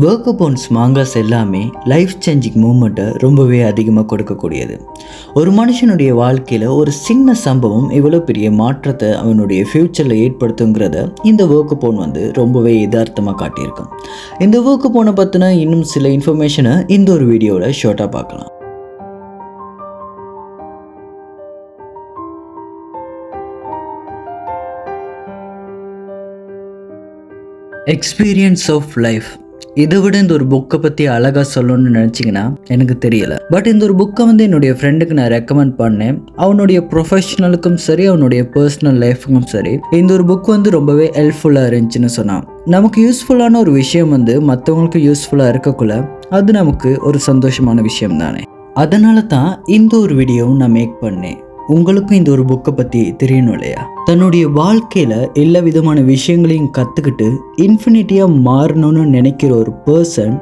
ஒர்க்கபோன்ஸ் mangas எல்லாமே life changing மூமெண்ட்டை ரொம்பவே அதிகமாக கொடுக்கக்கூடியது. ஒரு மனுஷனுடைய வாழ்க்கையில் ஒரு சின்ன சம்பவம் எவ்வளோ பெரிய மாற்றத்தை அவனுடைய ஃப்யூச்சரில் ஏற்படுத்துங்கிறத இந்த ஒர்க்கபோன் ரொம்பவே யதார்த்தமாக காட்டியிருக்கும். இந்த ஒர்க்கபோனை பற்றின இன்னும் சில இன்ஃபர்மேஷனை இந்த ஒரு வீடியோவில் ஷார்ட்டாக பார்க்கலாம். Experience of life. இதை விட இந்த ஒரு புக்கை பற்றி அழகாக சொல்லணும்னு நினச்சிங்கன்னா எனக்கு தெரியலை. பட் இந்த ஒரு புக்கை என்னுடைய ஃப்ரெண்டுக்கு நான் ரெக்கமெண்ட் பண்ணேன். அவனுடைய ப்ரொஃபஷ்னலுக்கும் சரி, அவனுடைய பர்சனல் லைஃபுக்கும் சரி, இந்த ஒரு புக் ரொம்பவே ஹெல்ப்ஃபுல்லாக இருந்துச்சுன்னு சொன்னான். நமக்கு யூஸ்ஃபுல்லான ஒரு விஷயம் மற்றவங்களுக்கு யூஸ்ஃபுல்லாக இருக்கக்குள்ள அது நமக்கு ஒரு சந்தோஷமான விஷயம் தானே. அதனால தான் இந்த ஒரு வீடியோவும் நான் மேக் பண்ணேன். உங்களுக்கும் இந்த ஒரு புக்கை பற்றி தெரியணும் இல்லையா? தன்னுடைய வாழ்க்கையில் எல்லா விதமான விஷயங்களையும் கற்றுக்கிட்டு இன்ஃபினிட்டியாக மாறணும்னு நினைக்கிற ஒரு பர்சன்,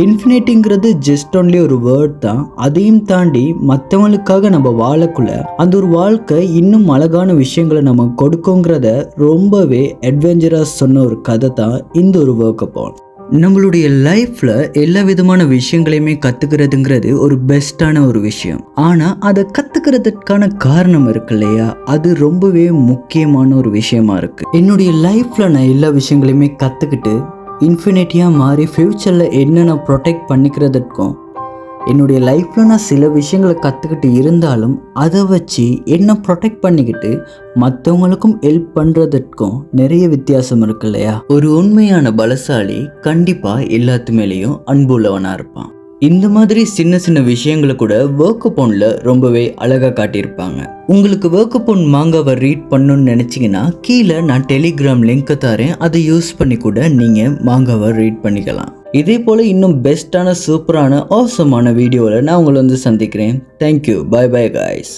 இன்ஃபினிட்டிங்கிறது ஜஸ்ட் ஒன்லி ஒரு வேர்ட் தான். அதையும் தாண்டி மற்றவங்களுக்காக நம்ம வாழக்குள்ள அந்த ஒரு வாழ்க்கை இன்னும் அழகான விஷயங்களை நம்ம கொடுக்குங்கிறத ரொம்பவே அட்வென்ச்சராக சொன்ன ஒரு கதை தான் இந்த ஒரு ஒர்க்கபோன். நம்மளுடைய லைஃப்பில் எல்லா விதமான விஷயங்களையுமே கற்றுக்கிறதுங்கிறது ஒரு பெஸ்ட்டான ஒரு விஷயம். ஆனால் அதை கற்றுக்கிறதுக்கான காரணம் இருக்கு இல்லையா, அது ரொம்பவே முக்கியமான ஒரு விஷயமா இருக்குது. என்னுடைய லைஃப்பில் நான் எல்லா விஷயங்களையுமே கற்றுக்கிட்டு இன்ஃபினிட்டியாக மாறி ஃப்யூச்சரில் என்ன நான் ப்ரொடெக்ட் பண்ணிக்கிறதுக்கும், என்னுடைய லைஃப்பில் நான் சில விஷயங்களை கற்றுக்கிட்டு இருந்தாலும் அதை வச்சு என்ன ப்ரொடெக்ட் பண்ணிக்கிட்டு மற்றவங்களுக்கும் ஹெல்ப் பண்ணுறதுக்கும் நிறைய வித்தியாசம் இருக்கு இல்லையா? ஒரு உண்மையான பலசாலி கண்டிப்பாக எல்லாத்து மேலேயும் அன்புள்ளவனாக இருப்பான். இந்த மாதிரி சின்ன சின்ன விஷயங்களை கூட ஒர்க்கபோனில் ரொம்பவே அழகாக காட்டியிருப்பாங்க. உங்களுக்கு ஒர்க்கபோன் மாங்காவை ரீட் பண்ணணும்னு நினச்சிங்கன்னா கீழே நான் டெலிகிராம் லிங்க்கை தரேன். அதை யூஸ் பண்ணி கூட நீங்கள் மாங்காவை ரீட் பண்ணிக்கலாம். இதே போல் இன்னும் பெஸ்ட்டான சூப்பரான ஆசமான வீடியோவில் நான் உங்களை சந்திக்கிறேன். தேங்க்யூ. Bye bye guys.